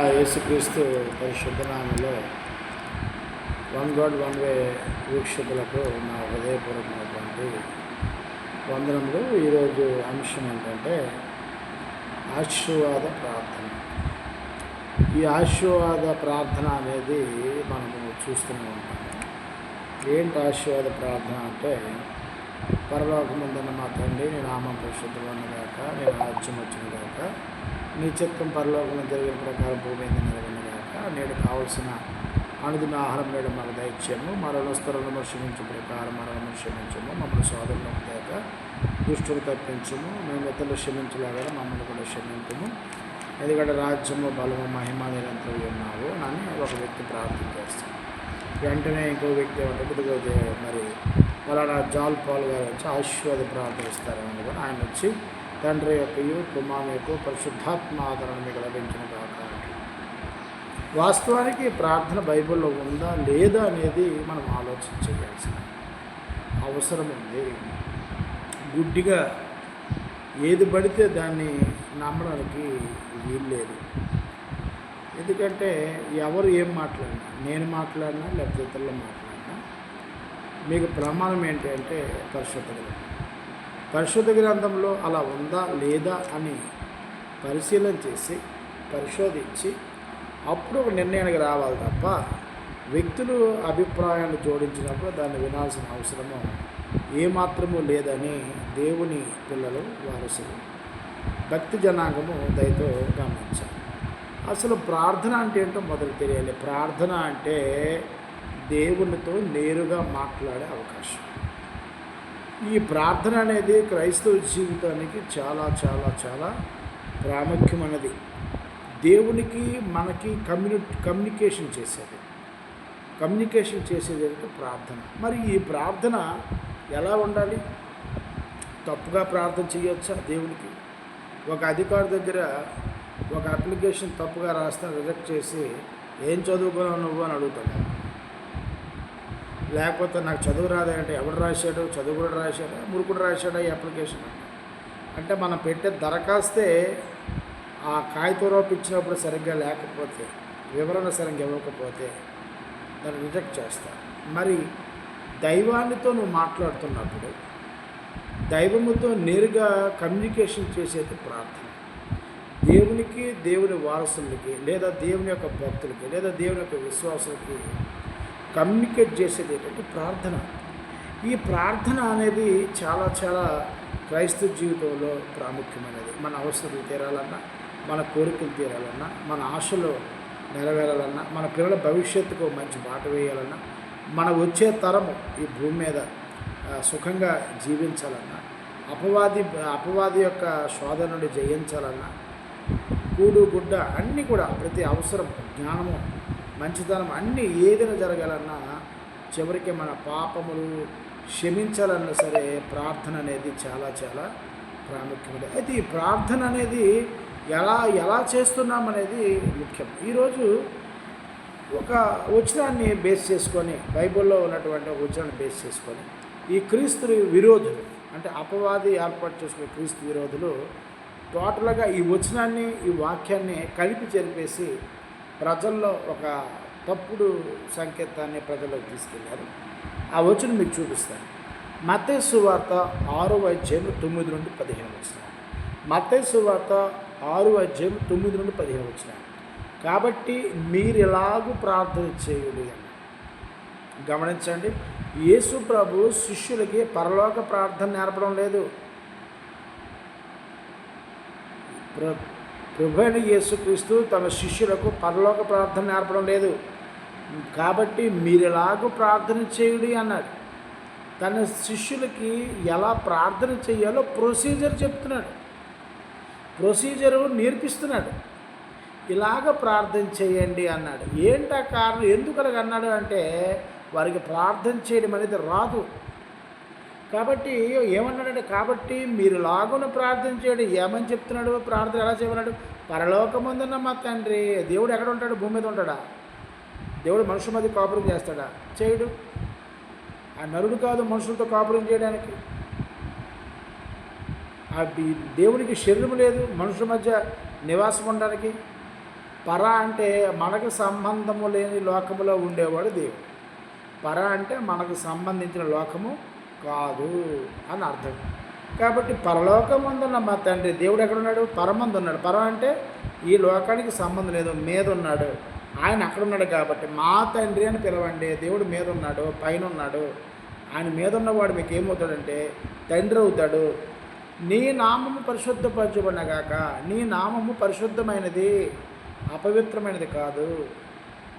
యేసుక్రీస్తు పరిశుద్ధ నామములో వన్ గాడ్ వన్ వే వీక్షకులకు నా హృదయపూర్వకమైనటువంటి వందనములు. ఈరోజు అంశం ఏంటంటే ఆశీర్వాద ప్రార్థన. ఈ ఆశీర్వాద ప్రార్థన అనేది మనము చూస్తూనే ఉంటాము. ఏంటి ఆశీర్వాద ప్రార్థన అంటే, పరలోకమందున్న మా తండ్రి, నీ నామం పరిశుద్ధమైనగాక, నీ రాజ్యం వచ్చినగాక, నీ చిత్తం పరలోకంలో జరిగిన ప్రకారం భూమి మీద నెరవేరినగాక, నేడు కావలసిన అనుదిన ఆహారం నేడు మాకు దయచేయము, మరణస్తులను క్షమించే ప్రకారం మరణము క్షమించము, మమ్మల్ని సోదరులను దాక దుష్టులు తప్పించము, మేము ఇతరులు క్షమించలేగా మమ్మల్ని కూడా క్షమించము, ఎందుకంటే రాజ్యము బలము మహిమ నిరంతరం ఉన్నావు అని ఒక వ్యక్తి ప్రార్థన చేస్తాం. వెంటనే ఇంకో వ్యక్తి ఏమంటే, మరి ఫలానా జాల్ పాల్ గారు వచ్చి ఆశీర్వాద ప్రార్థన ఇస్తారని కూడా ఆయన వచ్చి తండ్రి యొక్కయు కుమారు యొక్క పరిశుద్ధాత్మ ఆదరణ మీకు లభించిన కాక. వాస్తవానికి ప్రార్థన బైబిల్లో ఉందా లేదా అనేది మనం ఆలోచన చేయాల్సిన అవసరం ఉంది. గుడ్డిగా ఏది పడితే దాన్ని నమ్మడానికి వీల్లేదు. ఎందుకంటే ఎవరు ఏం మాట్లాడినా, నేను మాట్లాడినా లేకపోతే ఇతరులు మాట్లాడినా మీకు ప్రమాణం ఏంటి అంటే పరిశుద్ధ గ్రంథంలో అలా ఉందా లేదా అని పరిశీలన చేసి పరిశోధించి అప్పుడు ఒక నిర్ణయానికి రావాలి తప్ప వ్యక్తులు అభిప్రాయాన్ని జోడించినప్పుడు దాన్ని వినాల్సిన అవసరము ఏమాత్రము లేదని దేవుని పిల్లలు వారసులు భక్తి జనాంగము దయతో గమనించాలి. అసలు ప్రార్థన అంటే ఏంటో మొదలు తెలియాలి. ప్రార్థన అంటే దేవునితో నేరుగా మాట్లాడే అవకాశం. ఈ ప్రార్థన అనేది క్రైస్తవ జీవితానికి చాలా చాలా చాలా ప్రాముఖ్యమైనది. దేవునికి మనకి కమ్యూనికేషన్ చేసేది అంటే ప్రార్థన. మరి ఈ ప్రార్థన ఎలా ఉండాలి? తప్పుగా ప్రార్థన చేయొచ్చా దేవునికి? ఒక అధికారి దగ్గర ఒక అప్లికేషన్ తప్పుగా రాస్తే రిజెక్ట్ చేసి ఏం చదువుకున్నావు నువ్వు అని అడుగుతాడు. లేకపోతే నాకు చదువు రాదంటే ఎవడు రాశాడు? చదువు కూడా రాశాడా? మురుకుడు రాశాడా ఈ అప్లికేషన్? అంటే మనం పెట్టే దరఖాస్తే ఆ కాగితం ఇచ్చినప్పుడు సరిగ్గా లేకపోతే, వివరణ సరిగ్గా ఇవ్వకపోతే దాన్ని రిజెక్ట్ చేస్తారు. మరి దైవానితో నువ్వు మాట్లాడుతున్నప్పుడు దైవముతో నేరుగా కమ్యూనికేషన్ చేసేది ప్రార్థన. దేవునికి, దేవుని వారసులకి, లేదా దేవుని యొక్క భక్తులకి, లేదా దేవుని యొక్క విశ్వాసులకి కమ్యూనికేట్ చేసేది ఏంటంటే ప్రార్థన. ఈ ప్రార్థన అనేది చాలా చాలా క్రైస్తవ జీవితంలో ప్రాముఖ్యమైనది. మన అవసరాలు తీరాలన్నా, మన కోరికలు తీరాలన్నా, మన ఆశలు నెరవేరాలన్నా, మన పిల్లల భవిష్యత్తుకు మంచి బాట వేయాలన్నా, మన వచ్చే తరము ఈ భూమి మీద సుఖంగా జీవించాలన్నా, అపవాది యొక్క శోధన నుండి జయించాలన్నా, కూడు గుడ్డ అన్నీ కూడా ప్రతి అవసరం, జ్ఞానము, మంచితనం అన్నీ ఏదైనా జరగాలన్నా, చివరికి మన పాపములు క్షమించాలన్నా సరే ప్రార్థన అనేది చాలా చాలా ప్రాముఖ్యమైనది. అయితే ఈ ప్రార్థన అనేది ఎలా చేస్తున్నామనేది ముఖ్యం. ఈరోజు ఒక వచనాన్ని బేస్ చేసుకొని, బైబిల్లో ఉన్నటువంటి ఒక వచనాన్ని బేస్ చేసుకొని ఈ క్రీస్తు విరోధులు, అంటే అపవాది ఏర్పాటు చేసుకునే క్రీస్తు విరోధులు టోటల్గా ఈ వచనాన్ని, ఈ వాక్యాన్ని కలిపి జరిపేసి ప్రజల్లో ఒక తప్పుడు సంకేతాన్ని ప్రజల్లోకి తీసుకెళ్లారు. ఆ వచనం మీకు చూపిస్తాను. మత్తయి సువార్త 6:9-15 మత్తయి సువార్త 6:9-15. కాబట్టి మీరు ఎలాగూ ప్రార్థన చేయుడి అని గమనించండి. యేసు ప్రభు శిష్యులకి పరలోక ప్రార్థన నేర్పడం లేదు. ప్రభువైన యేసుక్రీస్తు తమ శిష్యులకు పరలోక ప్రార్థన నేర్పడం లేదు. కాబట్టి మీరు ఎలాగూ ప్రార్థన చేయుడి అన్నాడు. తన శిష్యులకి ఎలా ప్రార్థన చేయాలో ప్రొసీజర్ చెప్తున్నాడు, ప్రొసీజరు నేర్పిస్తున్నాడు. ఇలాగ ప్రార్థన చేయండి అన్నాడు. ఏంటా కారణం? ఎందుకు అలాగ అన్నాడు అంటే, వారికి ప్రార్థన చేయడం అనేది రాదు. కాబట్టి ఏమన్నాడంటే, కాబట్టి మీరు లాగున ప్రార్థన చేయడం ఏమని చెప్తున్నాడు? ప్రార్థన ఎలా చేయమన్నాడు? పరలోకమందున్న మా తండ్రి. దేవుడు ఎక్కడ ఉంటాడు? భూమి మీద ఉంటాడా? దేవుడు మనుషుల మధ్య కాపురం చేస్తాడా? చేయడు. ఆ నరుడు కాదు మనుషులతో కాపురం చేయడానికి. ఆ దేవునికి శరీరం లేదు మనుషుల మధ్య నివాసం ఉండడానికి. పర అంటే మనకు సంబంధము లేని లోకములో ఉండేవాడు దేవుడు. పర అంటే మనకు సంబంధించిన లోకము కాదు అని అర్థం. కాబట్టి పరలోకమందున్న మా తండ్రి దేవుడు ఎక్కడున్నాడు? పరమందు ఉన్నాడు. పరం అంటే ఈ లోకానికి సంబంధం లేదు, మీద ఉన్నాడు. ఆయన అక్కడ ఉన్నాడు కాబట్టి మా తండ్రి అని పిలవండి. దేవుడు మీద ఉన్నాడు, పైన ఉన్నాడు. ఆయన మీద ఉన్నవాడు మీకు ఏమవుతాడంటే తండ్రి అవుతాడు. నీ నామము పరిశుద్ధపరచబడినగాక. నీ నామము పరిశుద్ధమైనది, అపవిత్రమైనది కాదు,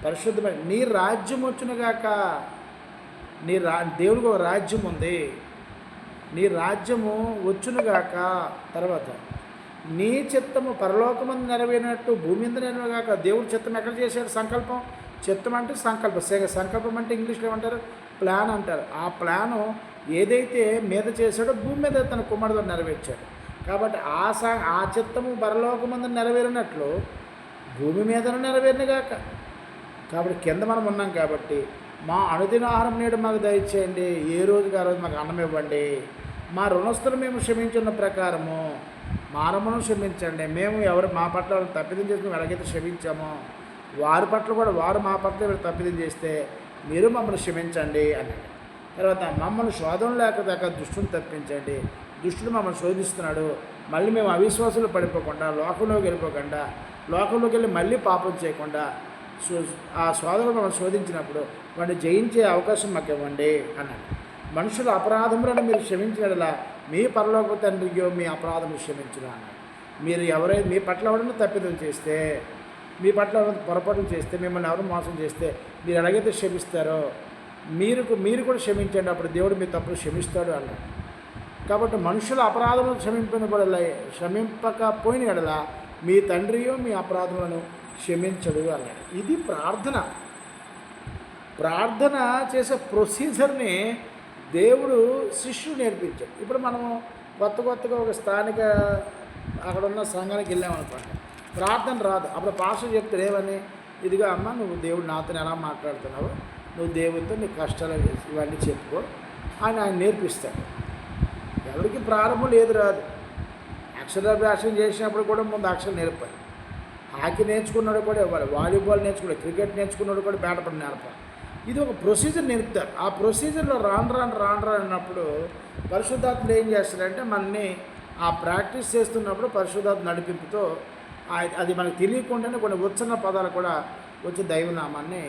పరిశుద్ధమైన. నీ రాజ్యం వచ్చునుగాక. దేవుడికి ఒక రాజ్యం ఉంది. నీ రాజ్యము వచ్చునుగాక. తర్వాత నీ చిత్తము పరలోకమందు నెరవేరినట్టు భూమి మీద నెరవేరుగాక. దేవుడు చిత్తం ఎక్కడ చేశాడు? సంకల్పం. చిత్తం అంటే సంకల్పం. సంకల్పం అంటే ఇంగ్లీష్లో ఏమంటారు? ప్లాన్ అంటారు. ఆ ప్లాను ఏదైతే మీద చేశాడో భూమి మీద తన కుమారుడు నెరవేర్చాడు. కాబట్టి ఆ చిత్తము పరలోకమందు నెరవేరినట్లు భూమి మీదను నెరవేరినగాక. కాబట్టి కింద మనం ఉన్నాం కాబట్టి మా అనుదిన ఆహారం నేడు మాకు దయచేయండి. ఏ రోజుకి ఆ రోజు మాకు అన్నం ఇవ్వండి. మా రుణస్తులు మేము క్షమించున్న ప్రకారము మా రుణమును క్షమించండి. మేము ఎవరు మా పట్ల తప్పిదం చేసి ఎలాగైతే క్షమించామో వారి పట్ల కూడా వారు మా పట్ల ఎవరు తప్పిదం చేస్తే మీరు మమ్మల్ని క్షమించండి అన్నాడు. తర్వాత మమ్మల్ని శోధన లేక దుష్టుని తప్పించండి. దుష్టుడు మమ్మల్ని శోధిస్తున్నాడు, మళ్ళీ మేము అవిశ్వాసులు పడిపోకుండా లోకంలోకి వెళ్ళిపోకుండా లోకంలోకి వెళ్ళి మళ్ళీ పాపం చేయకుండా ఆ శోధనలు మమ్మల్ని శోధించినప్పుడు వాడిని జయించే అవకాశం మాకు ఇవ్వండి అన్నాడు. మనుషుల అపరాధములను మీరు క్షమించినలా మీ పరలోక తండ్రియో మీ అపరాధములు క్షమించును అన్నాడు. మీరు ఎవరైనా మీ పట్ల ఎవరైనా తప్పిదం చేస్తే, మీ పట్ల ఎవరైనా పొరపాట్లు చేస్తే, మిమ్మల్ని ఎవరు మోసం చేస్తే మీరు ఎలాగైతే క్షమిస్తారో మీరు కూడా క్షమించండి, అప్పుడు దేవుడు మీ తప్పులు క్షమిస్తాడు అన్నాడు. కాబట్టి మనుషుల అపరాధములను క్షమింపకపోయిన ఎడల మీ తండ్రియో మీ అపరాధములను క్షమించడు అన్నాడు. ఇది ప్రార్థన. ప్రార్థన చేసే ప్రొసీజర్ని దేవుడు శిష్యుడు నేర్పించాడు. ఇప్పుడు మనము కొత్తగా ఒక స్థానిక అక్కడ ఉన్న సంఘానికి వెళ్ళామనుకోండి, ప్రార్థన రాదు. అప్పుడు పాస్టర్ చెప్తాడు ఏమని, ఇదిగా అమ్మ నువ్వు దేవుడు నాతో ఎలా మాట్లాడుతున్నావు, నువ్వు దేవుడితో నీ కష్టాలు ఇవన్నీ చెప్పుకో ఆయన నేర్పిస్తాడు. ఎవరికి ప్రారంభం లేదు రాదు. అక్షరాభ్యాసం చేసినప్పుడు కూడా ముందు అక్షరం నేర్పాలి. హాకీ నేర్చుకున్నాడు కూడా ఇవ్వాలి, వాలీబాల్ నేర్చుకున్నాడు, క్రికెట్ నేర్చుకున్నాడు కూడా బ్యాట్బాల్ నేర్పాలి. ఇది ఒక ప్రొసీజర్ నేర్పుతారు. ఆ ప్రొసీజర్లో రాను అన్నప్పుడు పరిశుద్ధాత్ముడు ఏం చేస్తాడంటే మనని ఆ ప్రాక్టీస్ చేస్తున్నప్పుడు పరిశుద్ధాత్మ నడిపింపుతో అది మనకు తెలియకుండానే కొన్ని ఉచ్చరణ పదాలు కూడా వచ్చి దైవనామాన్ని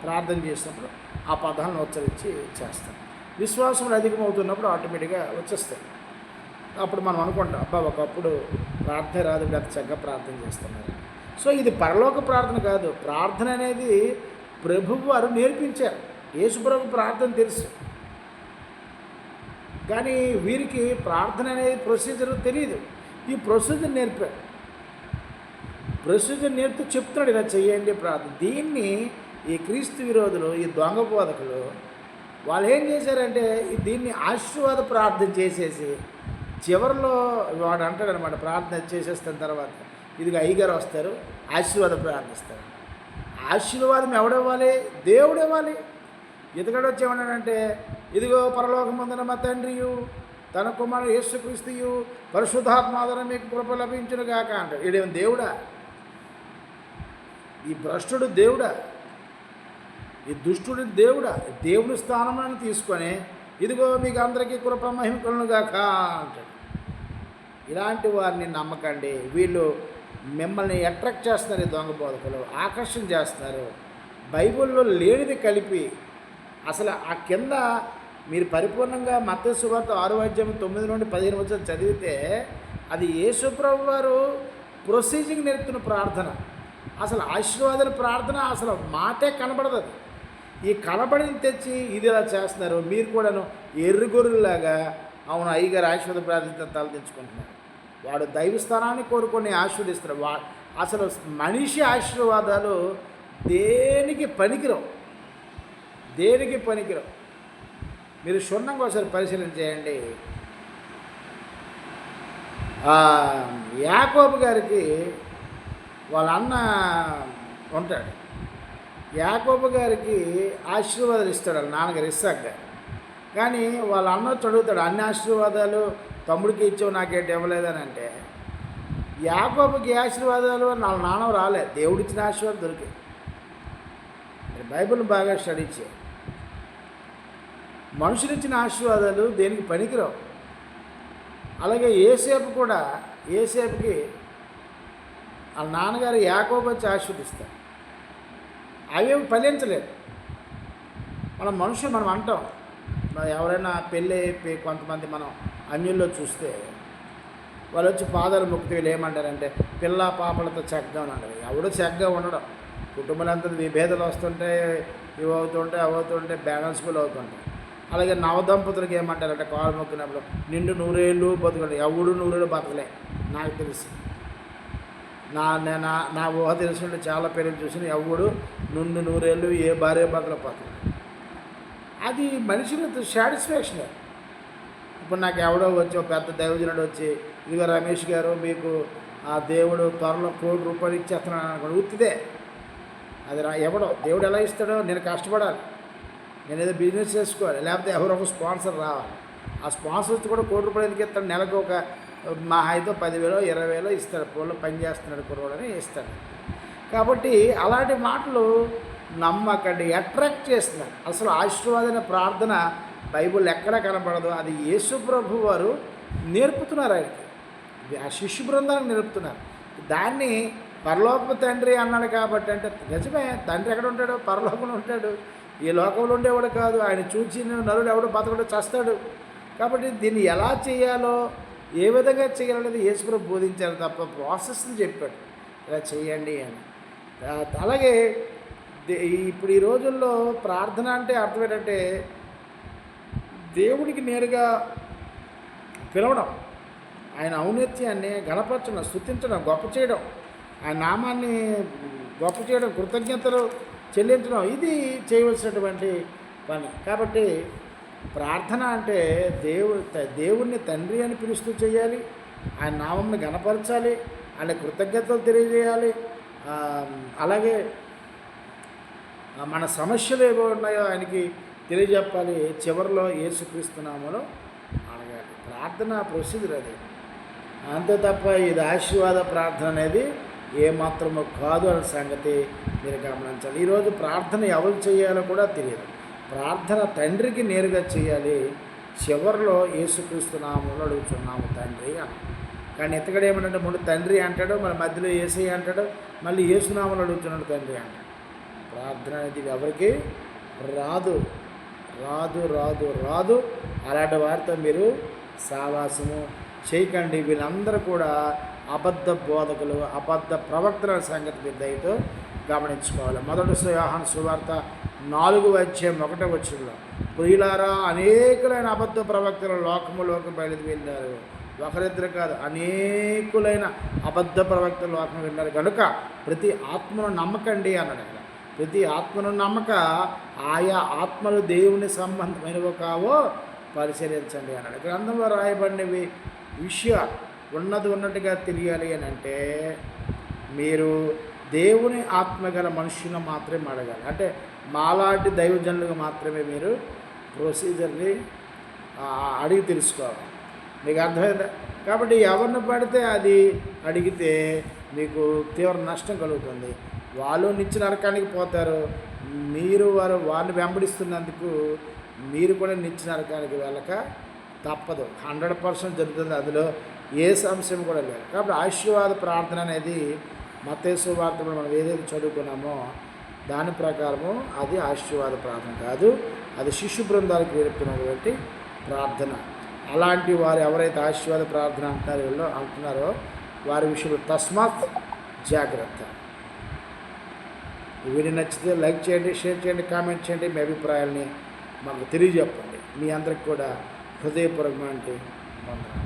ప్రార్థన చేసినప్పుడు ఆ పదాలను ఉచ్చరించి చేస్తాం. విశ్వాసములు అధికమవుతున్నప్పుడు ఆటోమేటిక్గా వచ్చేస్తాయి. అప్పుడు మనం అనుకుంటాం, అబ్బా ఒకప్పుడు ప్రార్థన రాదు, అంత చక్కగా ప్రార్థన చేస్తున్నారు. సో ఇది పరలోక ప్రార్థన కాదు. ప్రార్థన అనేది ప్రభువు వారు నేర్పించారు. యేసుప్రభు ప్రార్థన తెలుసు, కానీ వీరికి ప్రార్థన అనేది ప్రొసీజర్ తెలియదు. ఈ ప్రొసీజర్ నేర్పారు. ప్రొసీజర్ నేర్పుతూ చెప్తున్నాడు, ఇలా చెయ్యండి ప్రార్థన. దీన్ని ఈ క్రీస్తు విరోధులు, ఈ దొంగ బోధకులు వాళ్ళు ఏం చేశారంటే దీన్ని ఆశీర్వాద ప్రార్థన చేసేసి చివరిలో వాడు అంటాడనమాట, ప్రార్థన చేసేస్తున్న తర్వాత ఇదిగో అయ్యగారు వస్తారు ఆశీర్వాదం ప్రార్థిస్తారు. ఆశీర్వాదం ఎవడివ్వాలి? దేవుడు ఇవ్వాలి. ఇతగడు వచ్చేమన్నాడంటే ఇదిగో పరలోకమందున మా తండ్రియు తన కుమారుడు యేసుక్రీస్తుయు పరిశుద్ధాత్మాదన మీకు కృప లభించును గాక అంటాడు. ఈడేం దేవుడా? ఈ భ్రష్టుడు దేవుడా? ఈ దుష్టుడు దేవుడా? దేవుని స్థానాన్ని తీసుకొని ఇదిగో మీకు అందరికీ కృప మహిమ కలుగును గాక అంటాడు. ఇలాంటి వారిని నమ్మకండి. వీళ్ళు మిమ్మల్ని అట్రాక్ట్ చేస్తున్నారు. ఈ దొంగ బోధకులు ఆకర్షణ చేస్తున్నారు. బైబిల్లో లేనిది కలిపి అసలు ఆ కింద మీరు పరిపూర్ణంగా మత్తయి సువార్త 6:9-15 చదివితే అది యేసుప్రభు వారు ప్రొసీజింగ్ నేర్పుతున్న ప్రార్థన. అసలు ఆశీర్వాదన ప్రార్థన అసలు మాటే కనబడదు. అది ఈ కనబడిని తెచ్చి ఇది ఇలా చేస్తున్నారు. మీరు కూడాను ఎర్రగొర్రెలాగా అవును అయ్యగారు ఆశీర్వాద ప్రార్థన తలదించుకుంటున్నారు. వాడు దైవస్థానాన్ని కోరుకొని ఆశీర్వదిస్తారు. అసలు మనిషి ఆశీర్వాదాలు దేనికి పనికిరావు. మీరు క్షుణ్ణంగా ఒకసారి పరిశీలన చేయండి. యాకోబు గారికి వాళ్ళ అన్న ఉంటాడు. యాకోబు గారికి ఆశీర్వాదాలు ఇస్తాడు వాళ్ళ నాన్నగారు ఇస్సాక్ గారు. కానీ వాళ్ళ అన్న చదువుతాడు, అన్ని ఆశీర్వాదాలు తమ్ముడికి ఇచ్చావు నాకేంటి ఇవ్వలేదని. అంటే యాకోబుకి ఏ ఆశీర్వాదాలు వాళ్ళ నాన్న రాలే, దేవుడిచ్చిన ఆశీర్వాదం దొరికాయి. మీరు బైబిల్ బాగా స్టడీ చేయాలి. మనుషులిచ్చిన ఆశీర్వాదాలు దేనికి పనికిరావు. అలాగే ఏసేపు కూడా, ఏసేపుకి వాళ్ళ నాన్నగారు యాకోబు వచ్చి ఆశీర్వదిస్తారు, అవేమి ఫలించలేదు. మనం మనుషులు మనం అంటాం, ఎవరైనా పెళ్ళి అయిపోయి కొంతమంది మనం అన్యుల్లో చూస్తే వాళ్ళు వచ్చి పాదాలు మొక్కితే వీళ్ళు ఏమంటారంటే పిల్ల పాపలతో చెక్కగా అంటారు. ఎవడో చెక్కగా ఉండడం, కుటుంబాలంతా విభేదాలు వస్తుంటే ఇవి అవుతుంటే అవి అవుతుంటే బ్యాలెన్స్ఫుల్ అవుతుంటాయి. అలాగే నవదంపతులకు ఏమంటారంటే కాలు మొక్కినప్పుడు నిండు 100 ఏళ్ళు బతుకండి. ఎవడు 100 ఏళ్ళు బతకలే, నాకు తెలుసు. నా ఊహ తెలిసినట్టు చాలా పేర్లు చూసిన ఎవడు 100 ఏళ్ళు ఏ భార్య భర్తలు బతకలే. అది మనిషికి సాటిస్ఫాక్షన్. ఇప్పుడు నాకు ఎవడో వచ్చి ఒక పెద్ద దైవజనుడు వచ్చి ఇదిగో రమేష్ గారు మీకు ఆ దేవుడు త్వరలో ₹1 కోటి ఇచ్చేస్తున్నాను అనుకోండి, ఉత్తిదే అది ఎవడో దేవుడు ఎలా ఇస్తాడో నేను కష్టపడాలి, నేను ఏదో బిజినెస్ చేసుకోవాలి, లేకపోతే ఎవరో ఒక స్పాన్సర్ రావాలి. ఆ స్పాన్సర్స్ కూడా ₹1 ఎందుకు ఇస్తాడు? నెలకు ఒక మా అయితే 10,000 20,000 ఇస్తాడు. పూల్లో పని చేస్తున్నాడు కుర్రోడని ఇస్తాడు. కాబట్టి అలాంటి మాటలు నమ్మకండి, అట్రాక్ట్ చేస్తున్నారు. అసలు ఆశీర్వాదమైన ప్రార్థన బైబిల్ ఎక్కడ కనపడదు. అది యేసు ప్రభు వారు నేర్పుతున్నారు, ఆయనకి ఆ శిష్యు బృందానికి నేర్పుతున్నారు. దాన్ని పరలోక తండ్రి అన్నాడు కాబట్టి, అంటే నిజమే, తండ్రి ఎక్కడ ఉంటాడు? పరలోకంలో ఉంటాడు. ఈ లోకంలో ఉండేవాడు కాదు. ఆయన చూసి నరుడు ఎవడు బతకడు, చస్తాడు. కాబట్టి దీన్ని ఎలా చేయాలో, ఏ విధంగా చేయాలనేది యేసుప్రభు బోధించారు తప్ప ప్రాసెస్ని చెప్పాడు ఇలా చేయండి అని. అలాగే ఇప్పుడు ఈ రోజుల్లో ప్రార్థన అంటే అర్థం ఏంటంటే దేవుడికి నేరుగా పిలవడం, ఆయన ఔన్నత్యాన్ని గణపరచడం, స్తుతించడం, గొప్ప చేయడం, ఆయన నామాన్ని గొప్ప చేయడం, కృతజ్ఞతలు చెల్లించడం, ఇది చేయవలసినటువంటి పని. కాబట్టి ప్రార్థన అంటే దేవుణ్ణి తండ్రి అని పిలుస్తూ చేయాలి, ఆయన నామంని గణపరచాలి, ఆయన కృతజ్ఞతలు తెలియజేయాలి. అలాగే మన సమస్యలు ఏవో ఉన్నాయో ఆయనకి తెలియజెప్పాలి. చివరిలో యేసుక్రీస్తు నామములో అడగాలి. ప్రార్థన ప్రొసీజర్ అది, అంతే తప్ప ఇది ఆశీర్వాద ప్రార్థన అనేది ఏమాత్రమో కాదు అనే సంగతి మీరు గమనించాలి. ఈరోజు ప్రార్థన ఎవరు చేయాలో కూడా తెలియదు. ప్రార్థన తండ్రికి నేరుగా చేయాలి. చివరిలో యేసుక్రీస్తు నామంలో అడుగుతున్నాము తండ్రి అని. కానీ ఇతగడు ఏమంటే ముందు తండ్రి అంటాడు, మళ్ళీ మధ్యలో యేసయ్య అంటాడు, మళ్ళీ యేసునామంలో అడుగుతున్నాడు తండ్రి అంటాడు. ప్రార్థన అనేది ఎవరికి రాదు రాదు రాదు రాదు. అలాంటి వారితో మీరు సావాసము చేయకండి. వీళ్ళందరూ కూడా అబద్ధ బోధకులు, అబద్ధ ప్రవక్తల సంగతి మీరు దయతో గమనించుకోవాలి. మొదటి యోహాను సువార్త 4:1 ప్రియులారా, అనేకులైన అబద్ధ ప్రవక్తలు లోకములోకి బయలుదేరి వెళ్ళారు. ఒకరిద్దరు కాదు, అనేకులైన అబద్ధ ప్రవక్తలు లోకము వెళ్ళారు కనుక ప్రతి ఆత్మను నమ్మకండి అన్నాడు. అక్కడ ప్రతి ఆత్మను నమ్మక ఆయా ఆత్మలు దేవుని సంబంధమైనవో కావో పరిశీలించండి అన్నాడు. గ్రంథంలో రాయబడినవి విషయాలు ఉన్నట్టుగా తెలియాలి అని అంటే మీరు దేవుని ఆత్మ గల మనుషులను మాత్రమే అడగాలి. అంటే మాలాంటి దైవజనులుగా మాత్రమే మీరు ప్రొసీజర్ని అడిగి తెలుసుకోవాలి. మీకు అర్థమైందా? కాబట్టి ఎవరిని పడితే అది అడిగితే మీకు తీవ్ర నష్టం కలుగుతుంది. వాళ్ళు నిత్య నరకానికి పోతారు. మీరు వారిని వెంబడిస్తున్నందుకు మీరు కూడా నిత్య నరకానికి వెళ్ళక తప్పదు. 100% జరుగుతుంది. అందులో ఏ సంశయం కూడా లేదు. కాబట్టి ఆశీర్వాద ప్రార్థన అనేది మత్తయి సువార్తలో మనం ఏదైతే చదువుకున్నామో దాని ప్రకారము అది ఆశీర్వాద ప్రార్థన కాదు, అది శిశు బృందాలకు నేర్పుతున్నటువంటి ప్రార్థన. అలాంటి వారు ఎవరైతే ఆశీర్వాద ప్రార్థన అంటున్నారో వారి విషయంలో తస్మాత్ జాగ్రత్త. వీడియో నచ్చితే లైక్ చేయండి, షేర్ చేయండి, కామెంట్ చేయండి. మీ అభిప్రాయాల్ని మాకు తెలియజెప్పండి. మీ అందరికి కూడా హృదయపూర్వకమైన వందనాలు.